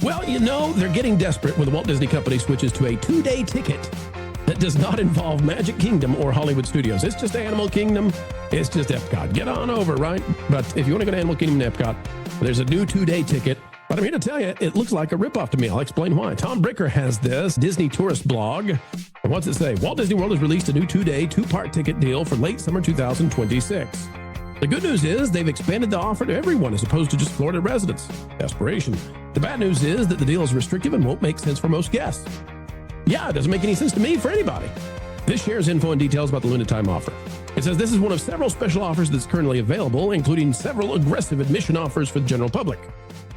Well, you know, they're getting desperate when the Walt Disney Company switches to a 2-day ticket that does not involve Magic Kingdom or Hollywood Studios. It's just Animal Kingdom. It's just Epcot. Get on over, right? But if you want to go to Animal Kingdom and Epcot, there's a new 2-day ticket. But I'm here to tell you, it looks like a ripoff to me. I'll explain why. Tom Bricker has this Disney tourist blog. And what's it say? Walt Disney World has released a new 2-day, 2-part ticket deal for late summer 2026. The good news is they've expanded the offer to everyone as opposed to just Florida residents. Desperation. The bad news is that the deal is restrictive and won't make sense for most guests. Yeah, it doesn't make any sense to me for anybody. This shares info and details about the limited time offer. It says this is one of several special offers that's currently available, including several aggressive admission offers for the general public.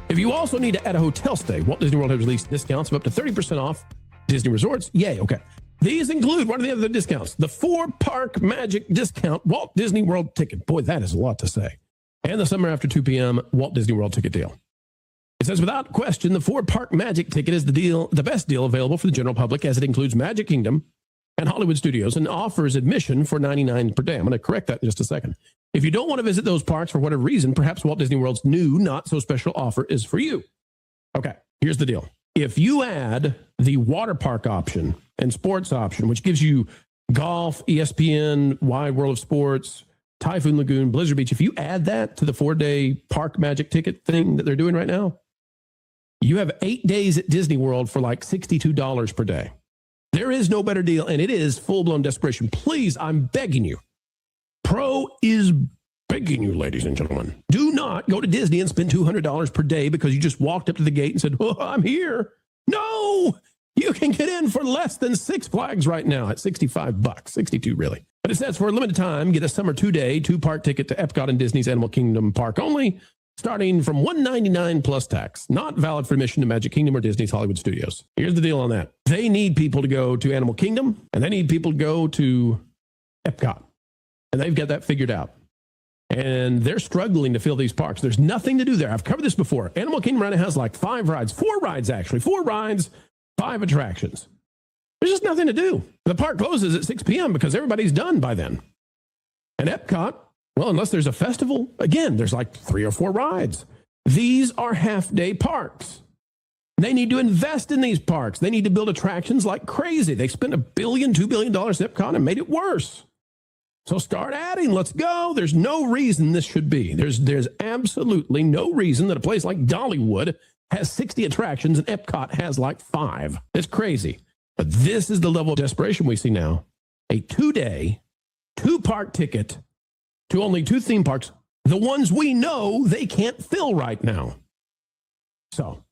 If you also need to add a hotel stay, Walt Disney World has released discounts of up to 30% off Disney resorts. Yay, okay. These include, what are the other discounts? The 4-park magic discount Walt Disney World ticket. Boy, that is a lot to say. And the summer after 2 p.m. Walt Disney World ticket deal. It says, without question, the 4-park magic ticket is the best deal available for the general public, as it includes Magic Kingdom and Hollywood Studios and offers admission for $99 per day. I'm going to correct that in just a second. If you don't want to visit those parks for whatever reason, perhaps Walt Disney World's new, not so special offer is for you. Okay, here's the deal. If you add the water park option and sports option, which gives you golf, ESPN, Wide World of Sports, Typhoon Lagoon, Blizzard Beach, if you add that to the 4-day park magic ticket thing that they're doing right now, you have 8 days at Disney World for like $62 per day. There is no better deal, and it is full-blown desperation. Please, I'm begging you. Pro is begging you, ladies and gentlemen. Do not go to Disney and spend $200 per day because you just walked up to the gate and said, oh, I'm here. No, you can get in for less than Six Flags right now at $65, 62 really. But it says for a limited time, get a summer 2-day, 2-part ticket to Epcot and Disney's Animal Kingdom Park only, starting from $199 plus tax. Not valid for admission to Magic Kingdom or Disney's Hollywood Studios. Here's the deal on that. They need people to go to Animal Kingdom, and they need people to go to Epcot. And they've got that figured out. And they're struggling to fill these parks. There's nothing to do there. I've covered this before. Animal Kingdom right now has like 4 rides, 5 attractions. There's just nothing to do. The park closes at 6 p.m. because everybody's done by then. And Epcot, well, unless there's a festival, again, there's like 3 or 4 rides. These are half-day parks. They need to invest in these parks. They need to build attractions like crazy. They spent $1 billion, $2 billion at Epcot and made it worse. So start adding. Let's go. There's no reason this should be. There's absolutely no reason that a place like Dollywood has 60 attractions and Epcot has like 5. It's crazy. But this is the level of desperation we see now. A 2-day, 2-park ticket to only 2 theme parks, the ones we know they can't fill right now. So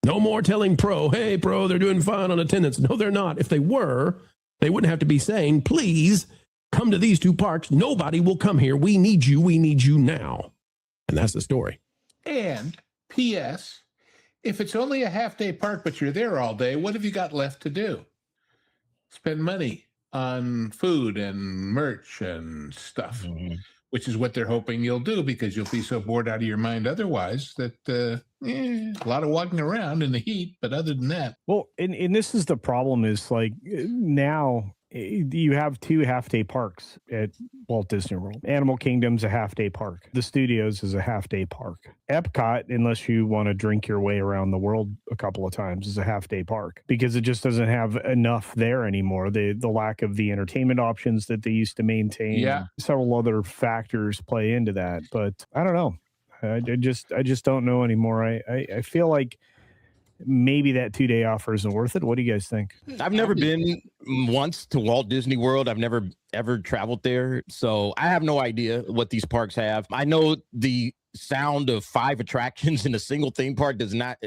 no more telling Pro, hey, Pro, they're doing fine on attendance. No, they're not. If they were, they wouldn't have to be saying, please come to these 2 parks. Nobody will come here. We need you now. And that's the story. And P.S., if it's only a half-day park, but you're there all day, what have you got left to do? Spend money on food and merch and stuff, which is what they're hoping you'll do because you'll be so bored out of your mind otherwise that a lot of walking around in the heat. But other than that. Well, and this is the problem is like now you have 2 half-day parks at Walt Disney World. Animal Kingdom's a half-day park. The Studios is a half-day park. Epcot, unless you want to drink your way around the world a couple of times, is a half-day park because it just doesn't have enough there anymore. The lack of the entertainment options that they used to maintain. Yeah. Several other factors play into that. But I don't know. I just don't know anymore. I feel like maybe that 2-day offer isn't worth it. What do you guys think? I've never been once to Walt Disney World. I've never ever traveled there. So I have no idea what these parks have. I know the sound of 5 attractions in a single theme park does not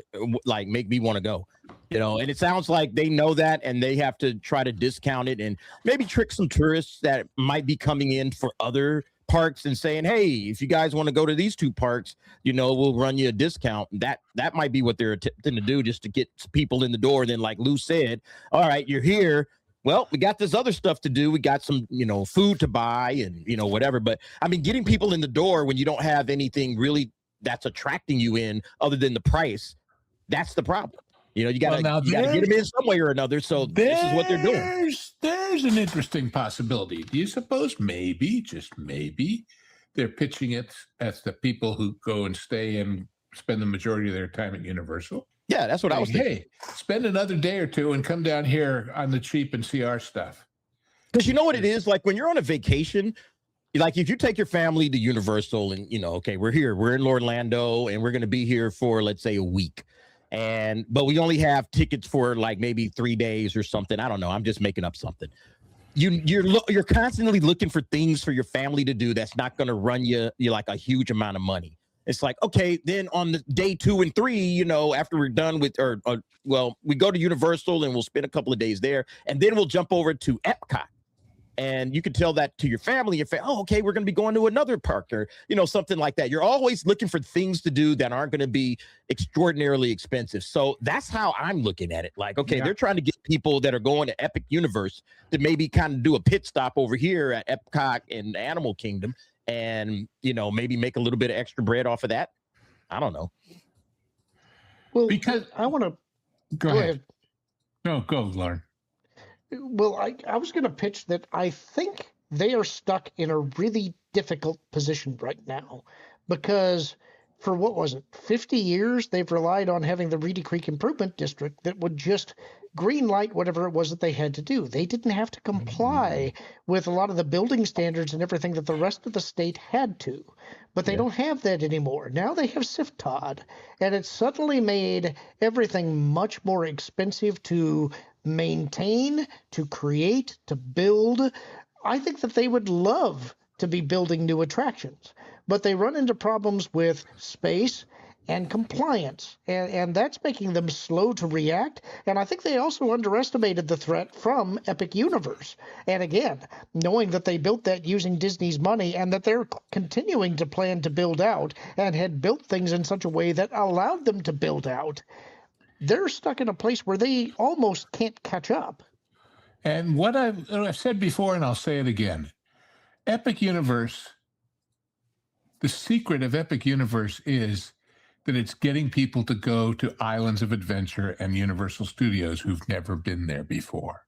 like make me want to go, you know, and it sounds like they know that and they have to try to discount it and maybe trick some tourists that might be coming in for other parks and saying, hey, if you guys want to go to these 2 parks, you know, we'll run you a discount. That might be what they're attempting to do, just to get people in the door. And then, like Lou said, all right, you're here. Well, we got this other stuff to do. We got some, you know, food to buy and, you know, whatever. But I mean, getting people in the door when you don't have anything really that's attracting you in other than the price, that's the problem. You know, you got to get them in some way or another. So this is what they're doing. There's an interesting possibility. Do you suppose maybe, just maybe, they're pitching it as the people who go and stay and spend the majority of their time at Universal? Yeah, that's what I was thinking. Hey, spend another day or two and come down here on the cheap and see our stuff. Because you know what it is? Like when you're on a vacation, like if you take your family to Universal and, okay, we're in Orlando and we're going to be here for, let's say, a week. But we only have tickets for like maybe 3 days or something. I don't know. I'm just making up something. You're constantly looking for things for your family to do that's not going to run you like a huge amount of money. It's like, okay, then on the day 2 and 3, after we're done with, we go to Universal and we'll spend a couple of days there, and then we'll jump over to Epcot. And you can tell that to your family. Oh, okay, we're going to be going to another park or, something like that. You're always looking for things to do that aren't going to be extraordinarily expensive. So that's how I'm looking at it. Like, okay, They're trying to get people that are going to Epic Universe to maybe kind of do a pit stop over here at Epcot and Animal Kingdom and, maybe make a little bit of extra bread off of that. I don't know. Well, because I want to go ahead. No, go, Lauren. Well, I was going to pitch that I think they are stuck in a really difficult position right now because for 50 years, they've relied on having the Reedy Creek Improvement District that would just green light whatever it was that they had to do. They didn't have to comply with a lot of the building standards and everything that the rest of the state had to. But they don't have that anymore. Now they have SIFTOD, and it's suddenly made everything much more expensive to maintain, to create, to build. I think that they would love to be building new attractions, but they run into problems with space and compliance, and that's making them slow to react. And I think they also underestimated the threat from Epic Universe. And again, knowing that they built that using Disney's money and that they're continuing to plan to build out and had built things in such a way that allowed them to build out, they're stuck in a place where they almost can't catch up. And what I've said before, and I'll say it again, Epic Universe, the secret of Epic Universe is that it's getting people to go to Islands of Adventure and Universal Studios who've never been there before.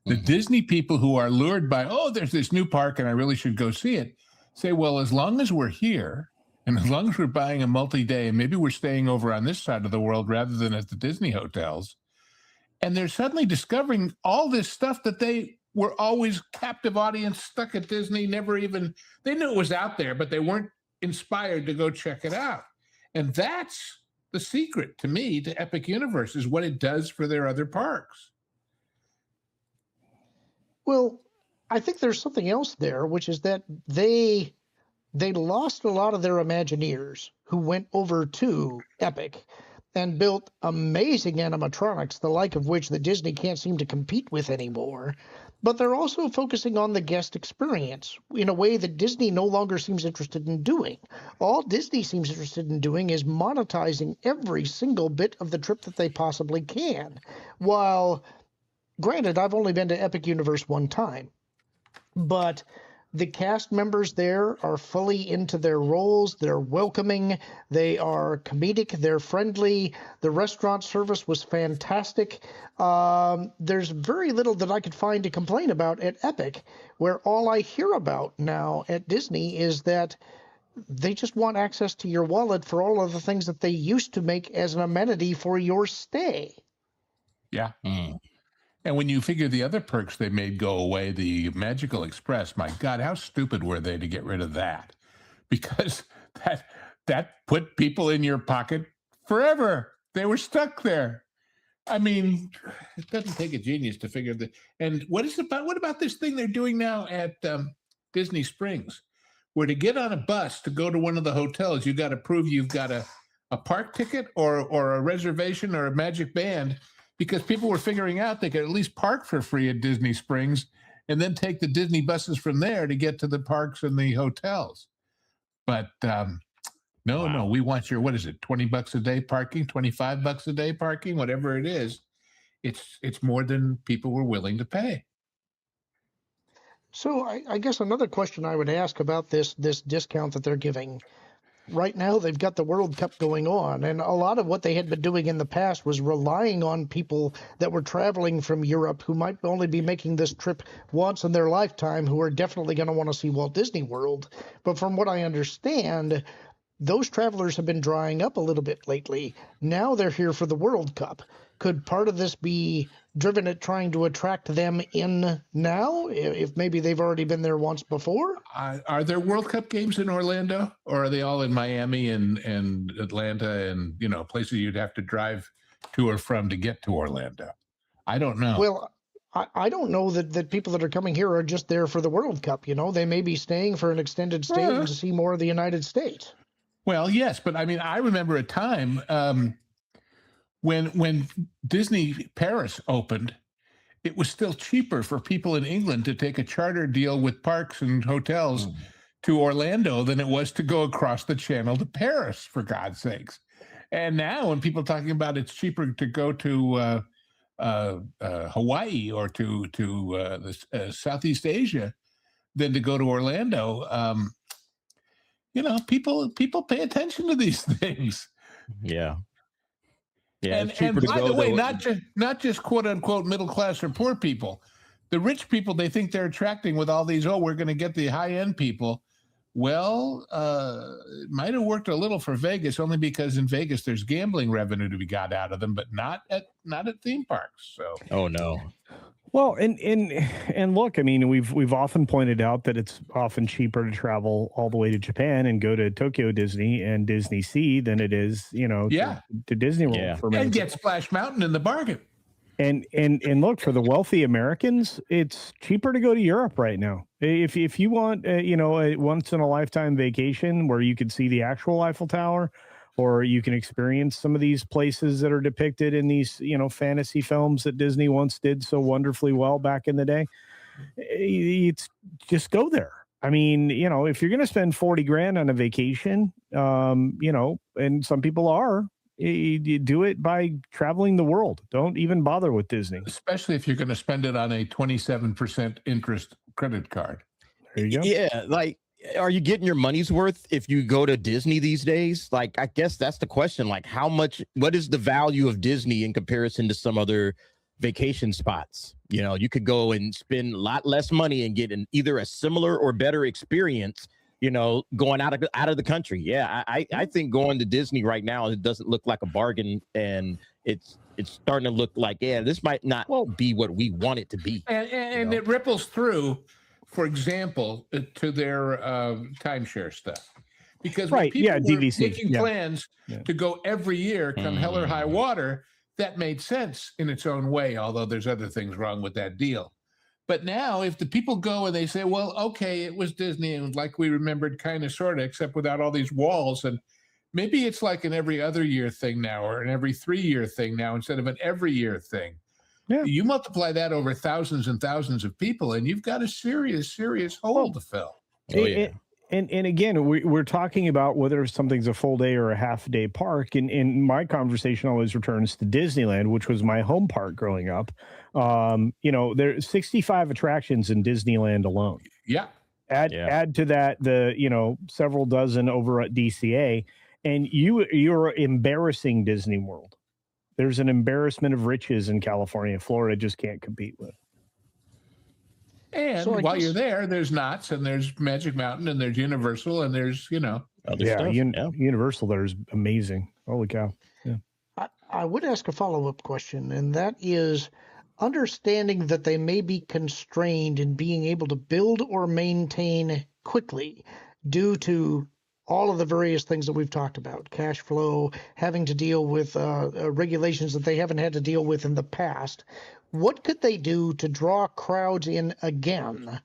The Disney people who are lured by, there's this new park and I really should go see it, say, well, as long as we're here, and as long as we're buying a multi-day, and maybe we're staying over on this side of the world rather than at the Disney hotels, and they're suddenly discovering all this stuff that they were always captive audience stuck at Disney, they knew it was out there, but they weren't inspired to go check it out. And that's the secret to me to Epic Universe, is what it does for their other parks. Well, I think there's something else there, which is that they lost a lot of their Imagineers who went over to Epic and built amazing animatronics, the like of which the Disney can't seem to compete with anymore. But they're also focusing on the guest experience in a way that Disney no longer seems interested in doing. All Disney seems interested in doing is monetizing every single bit of the trip that they possibly can. While, granted, I've only been to Epic Universe one time, but the cast members there are fully into their roles. They're welcoming. They are comedic. They're friendly. The restaurant service was fantastic. There's very little that I could find to complain about at Epic, where all I hear about now at Disney is that they just want access to your wallet for all of the things that they used to make as an amenity for your stay. Yeah. And when you figure the other perks they made go away, the Magical Express, my God, how stupid were they to get rid of that? Because that put people in your pocket forever. They were stuck there. I mean, it doesn't take a genius to figure that. And what about this thing they're doing now at Disney Springs, where to get on a bus to go to one of the hotels, you got to prove you've got a park ticket or a reservation or a Magic Band, because people were figuring out they could at least park for free at Disney Springs and then take the Disney buses from there to get to the parks and the hotels. But no, we want your, what is it, $20 a day parking, $25 a day parking, whatever it is. It's more than people were willing to pay. So I guess another question I would ask about this discount that they're giving. Right now, they've got the World Cup going on, and a lot of what they had been doing in the past was relying on people that were traveling from Europe who might only be making this trip once in their lifetime, who are definitely going to want to see Walt Disney World. But from what I understand, those travelers have been drying up a little bit lately. Now they're here for the World Cup. Could part of this be driven at trying to attract them in now, if maybe they've already been there once before? Are there World Cup games in Orlando, or are they all in Miami and Atlanta and, you know, places you'd have to drive to or from to get to Orlando? I don't know. Well, I don't know that people that are coming here are just there for the World Cup. You know, they may be staying for an extended stay and to see more of the United States. Well, yes, but I mean, I remember a time when Disney Paris opened, it was still cheaper for people in England to take a charter deal with parks and hotels to Orlando than it was to go across the channel to Paris, for God's sakes. And now when people are talking about it's cheaper to go to Hawaii or to Southeast Asia than to go to Orlando, you know, people pay attention to these things. Yeah. Yeah, And by the way, not just quote unquote middle class or poor people, the rich people they think they're attracting with all these. Oh, we're going to get the high end people. Well, it might have worked a little for Vegas, only because in Vegas there's gambling revenue to be got out of them, but not at theme parks. So, oh no. Well, and look, I mean, we've often pointed out that it's often cheaper to travel all the way to Japan and go to Tokyo Disney and Disney Sea than it is, you know, to Disney World for and get Splash Mountain in the bargain. And look, for the wealthy Americans, it's cheaper to go to Europe right now. If you want, you know, a once in a lifetime vacation where you could see the actual Eiffel Tower, or you can experience some of these places that are depicted in these, you know, fantasy films that Disney once did so wonderfully well back in the day, it's just go there. I mean, you know, if you're going to spend 40 grand on a vacation, you know, and some people are, you do it by traveling the world. Don't even bother with Disney. Especially if you're going to spend it on a 27% interest credit card. There you go. Yeah, like, are you getting your money's worth if you go to Disney these days? Like, I guess that's the question. Like, what is the value of Disney in comparison to some other vacation spots? You know, you could go and spend a lot less money and get either a similar or better experience, you know, going out of the country. Yeah, I think going to Disney right now, it doesn't look like a bargain, and it's starting to look like, yeah, this might not be what we want it to be. And it ripples through, for example, to their timeshare stuff. Because when people were DVC, making plans to go every year, come hell or high water, that made sense in its own way, although there's other things wrong with that deal. But now if the people go and they say, well, okay, it was Disney and like we remembered, kind of, sort of, except without all these walls, and maybe it's like an every other year thing now, or an every 3-year thing now instead of an every year thing. Yeah. You multiply that over thousands and thousands of people, and you've got a serious hole to fill. Oh, yeah. And again, we're talking about whether something's a full day or a half day park. And my conversation always returns to Disneyland, which was my home park growing up. You know, there's 65 attractions in Disneyland alone. Yeah. Add to that the, you know, several dozen over at DCA, and you're embarrassing Disney World. There's an embarrassment of riches in California. Florida just can't compete with. And so while you're there, there's Knott's and there's Magic Mountain and there's Universal and there's, you know, other stuff. Universal there is amazing. Holy cow. Yeah. I would ask a follow-up question, and that is understanding that they may be constrained in being able to build or maintain quickly due to all of the various things that we've talked about, cash flow, having to deal with regulations that they haven't had to deal with in the past. What could they do to draw crowds in again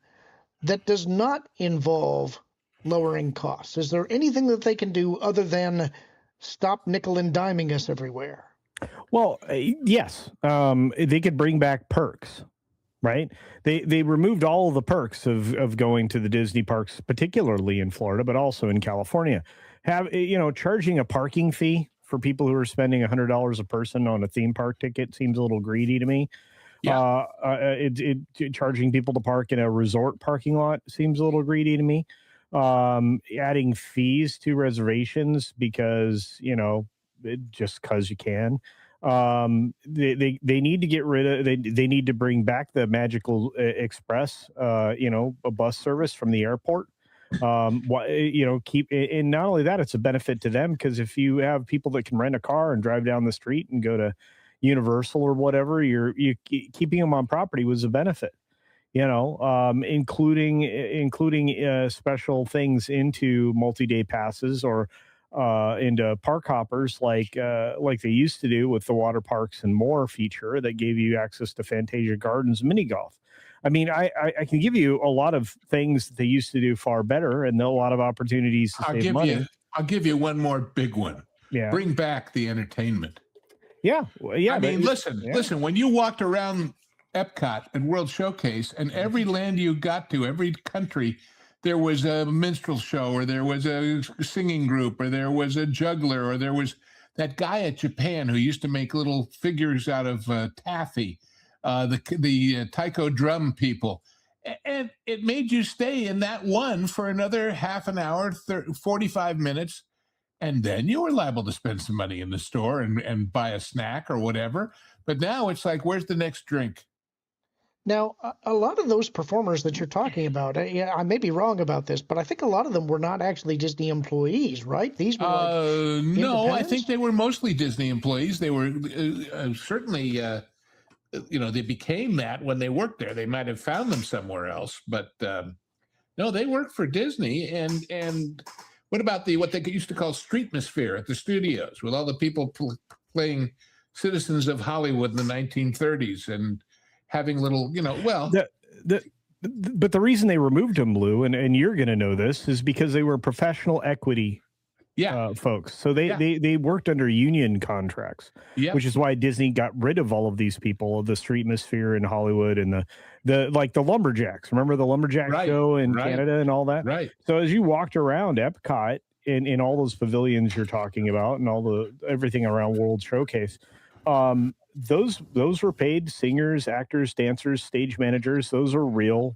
that does not involve lowering costs? Is there anything that they can do other than stop nickel and diming us everywhere? Well, yes. They could bring back perks. Right. They removed all of the perks of going to the Disney parks, particularly in Florida, but also in California. Charging a parking fee for people who are spending $100 a person on a theme park ticket seems a little greedy to me. Yeah. Charging people to park in a resort parking lot seems a little greedy to me. Adding fees to reservations because, just because you can. They need to get rid of, they need to bring back the Magical Express, a bus service from the airport. And not only that, it's a benefit to them, because if you have people that can rent a car and drive down the street and go to Universal or whatever, you keeping them on property was a benefit. Including special things into multi-day passes or into park hoppers like they used to do with the water parks and more feature that gave you access to Fantasia Gardens mini golf. I mean, I can give you a lot of things that they used to do far better, and a lot of opportunities to save money. I'll give you one more big one. Yeah. Bring back the entertainment. Yeah. Well, yeah. I mean, listen, when you walked around Epcot and World Showcase, and every land you got to, every country, there was a minstrel show, or there was a singing group, or there was a juggler, or there was that guy at Japan who used to make little figures out of taffy, the taiko drum people. And it made you stay in that one for another half an hour, 45 minutes. And then you were liable to spend some money in the store and buy a snack or whatever. But now it's like, where's the next drink? Now, a lot of those performers that you're talking about, I may be wrong about this, but I think a lot of them were not actually Disney employees, right? These were no, I think they were mostly Disney employees. They were certainly, they became that when they worked there. They might have found them somewhere else, but no, they worked for Disney. And what about what they used to call streetmosphere at the studios, with all the people playing citizens of Hollywood in the 1930s and having little, but the reason they removed them, Lou, and you're going to know this, is because they were professional equity folks. So they worked under union contracts, which is why Disney got rid of all of these people, the streetmosphere in Hollywood and the lumberjacks. Remember the lumberjack show in Canada and all that? Right. So as you walked around Epcot in all those pavilions you're talking about and everything around World Showcase, those were paid singers, actors, dancers, stage managers. Those are real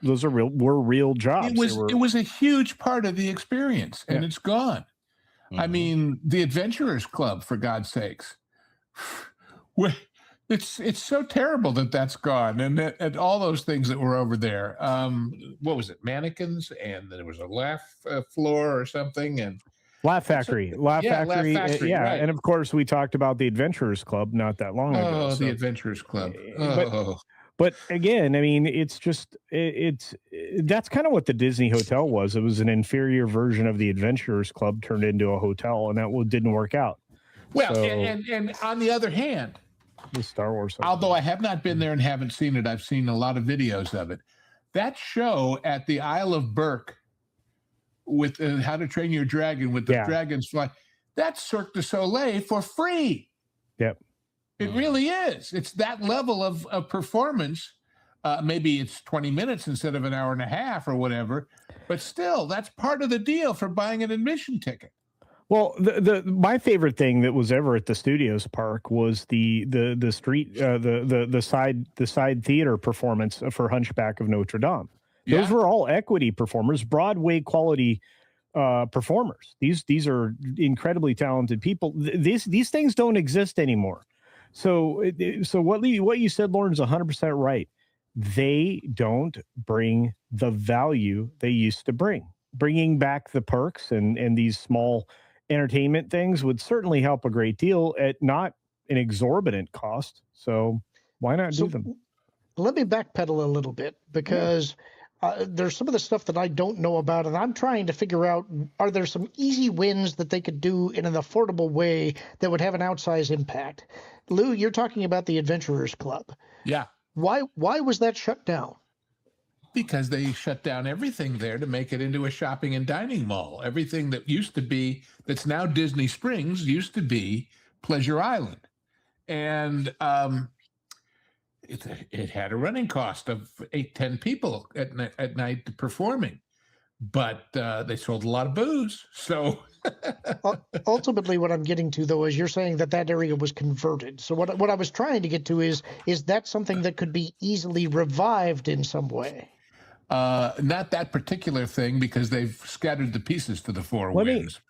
jobs. It was a huge part of the experience, and it's gone. Mm-hmm. I mean, the Adventurers Club, for God's sakes. It's so terrible that's gone, and all those things that were over there. What was it? Mannequins, and there was a laugh floor or something, and Laugh Factory. Laugh Factory. Right. And of course, we talked about the Adventurers Club not that long ago. Oh, the Adventurers Club. But again, I mean, that's kind of what the Disney Hotel was. It was an inferior version of the Adventurers Club turned into a hotel, and that didn't work out. Well, and on the other hand, the Star Wars. Although I have not been there and haven't seen it, I've seen a lot of videos of it. That show at the Isle of Berk with How to Train Your Dragon, with the dragons fly, that's Cirque du Soleil for free. Yep. It really is. It's that level of performance. Maybe it's 20 minutes instead of an hour and a half or whatever, but still, that's part of the deal for buying an admission ticket. Well, my favorite thing that was ever at the Studios Park was the side theater performance for Hunchback of Notre Dame. Those were all equity performers, Broadway quality performers. These are incredibly talented people. These things don't exist anymore. So what you said, Lauren, is 100% right. They don't bring the value they used to bring. Bringing back the perks and these small entertainment things would certainly help a great deal at not an exorbitant cost. So why not do them? Let me backpedal a little bit, because there's some of the stuff that I don't know about, and I'm trying to figure out, are there some easy wins that they could do in an affordable way that would have an outsized impact? Lou, you're talking about the Adventurers Club. Yeah. Why was that shut down? Because they shut down everything there to make it into a shopping and dining mall. Everything that used to be, that's now Disney Springs, used to be Pleasure Island. And it had a running cost of 8-10 people at night performing. But they sold a lot of booze. So ultimately, what I'm getting to, though, is you're saying that area was converted. So what I was trying to get to is that something that could be easily revived in some way? Not that particular thing, because they've scattered the pieces to the four winds.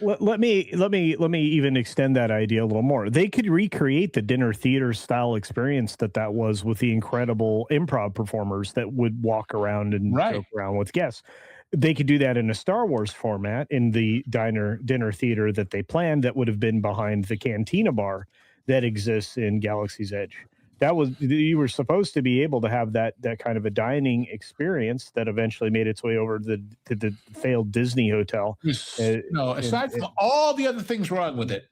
Let me even extend that idea a little more. They could recreate the dinner theater style experience that was with the incredible improv performers that would walk around and joke around with guests. they could do that in a Star Wars format in the dinner theater that they planned that would have been behind the Cantina bar that exists in Galaxy's Edge. You were supposed to be able to have that kind of a dining experience that eventually made its way over to the failed Disney hotel. No, aside from all the other things wrong with it,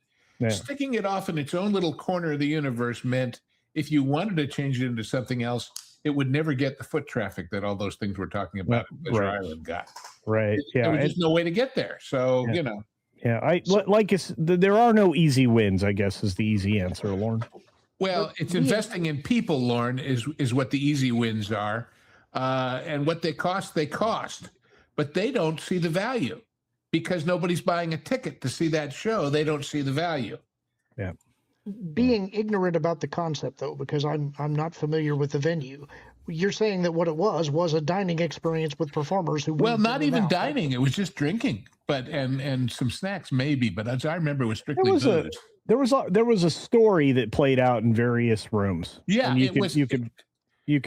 sticking it off in its own little corner of the universe meant if you wanted to change it into something else, it would never get the foot traffic that all those things we're talking about Pleasure Island got. Right. There was just no way to get there. So, you know. Yeah, there are no easy wins, I guess, is the easy answer, Lauren. Well, it's investing in people, Lauren, is what the easy wins are. And what they cost. But they don't see the value because nobody's buying a ticket to see that show. They don't see the value. Yeah. Being ignorant about the concept, though, because I'm not familiar with the venue. You're saying that what it was a dining experience with performers who not even dining. It was just drinking, but and some snacks maybe. But as I remember, it was strictly booze. There was a story that played out in various rooms. Yeah, you could.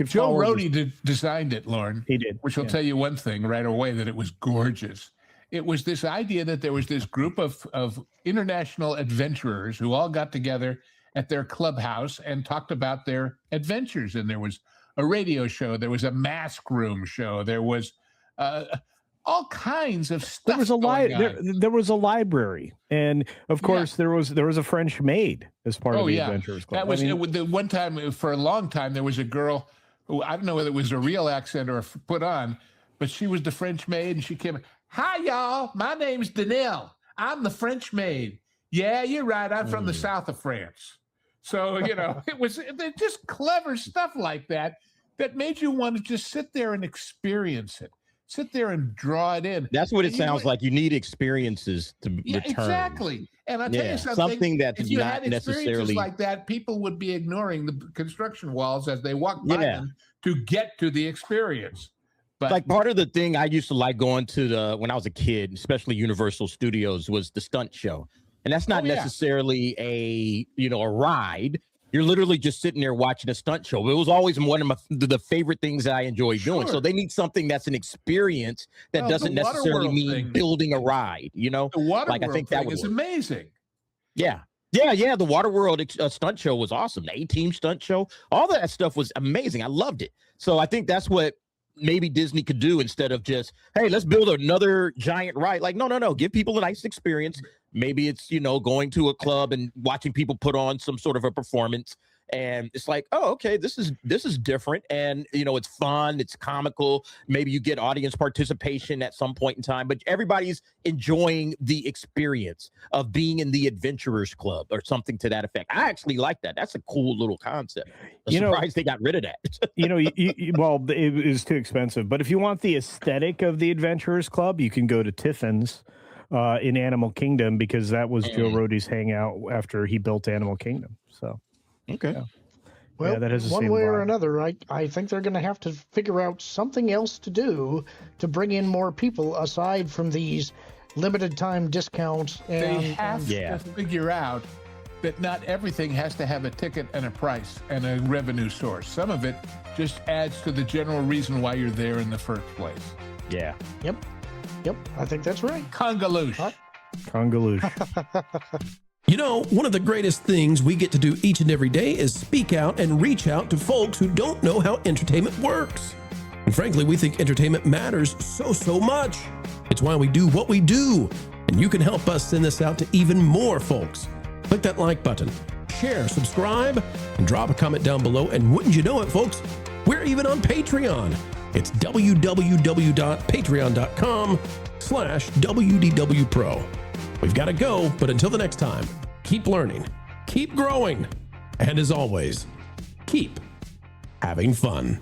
Joe Rohde designed it, Lauren. He did, which will tell you one thing right away, that it was gorgeous. It was this idea that there was this group of international adventurers who all got together at their clubhouse and talked about their adventures. And there was a radio show, there was a mask room show, there was all kinds of stuff. There was a library, and of course there was a French maid as part of the Adventurers Club. That was the one time. For a long time, there was a girl who, I don't know whether it was a real accent or put on, but she was the French maid, and she came. Hi, y'all. My name's Danelle. I'm the French maid. Yeah, you're right. I'm from the south of France. So, it was just clever stuff like that made you want to just sit there and experience it. Sit there and draw it in. That's what it sounds like. You need experiences to return. Exactly. And I'll tell you something that's if you not had experiences necessarily like that, people would be ignoring the construction walls as they walk by them to get to the experience. But like part of the thing I used to like going to when I was a kid, especially Universal Studios, was the stunt show. And that's not necessarily a ride. You're literally just sitting there watching a stunt show. It was always one of the favorite things that I enjoy doing. So they need something that's an experience that doesn't necessarily mean building a ride, The Waterworld I think that is amazing. Yeah. The Waterworld stunt show was awesome. The A-Team stunt show, all that stuff was amazing. I loved it. So I think that's what maybe Disney could do instead of just, hey, let's build another giant ride. Like, no. Give people a nice experience. Maybe it's, going to a club and watching people put on some sort of a performance. And it's like, oh, okay, this is different. And, it's fun. It's comical. Maybe you get audience participation at some point in time, but everybody's enjoying the experience of being in the Adventurers Club or something to that effect. I actually like that. That's a cool little concept. I'm surprised they got rid of that. Well, it is too expensive. But if you want the aesthetic of the Adventurers Club, you can go to Tiffin's in Animal Kingdom, because that was Joe Rohde's hangout after he built Animal Kingdom. So. Okay. Yeah. Well, that has one way or another, I think they're going to have to figure out something else to do to bring in more people aside from these limited time discounts. They have to figure out that not everything has to have a ticket and a price and a revenue source. Some of it just adds to the general reason why you're there in the first place. Yeah. Yep. I think that's right. Congaloosh. One of the greatest things we get to do each and every day is speak out and reach out to folks who don't know how entertainment works. And frankly, we think entertainment matters so much. It's why we do what we do. And you can help us send this out to even more folks. Click that like button, share, subscribe, and drop a comment down below. And wouldn't you know it, folks, we're even on Patreon. It's www.patreon.com/WDW Pro. We've got to go, but until the next time, keep learning, keep growing, and as always, keep having fun.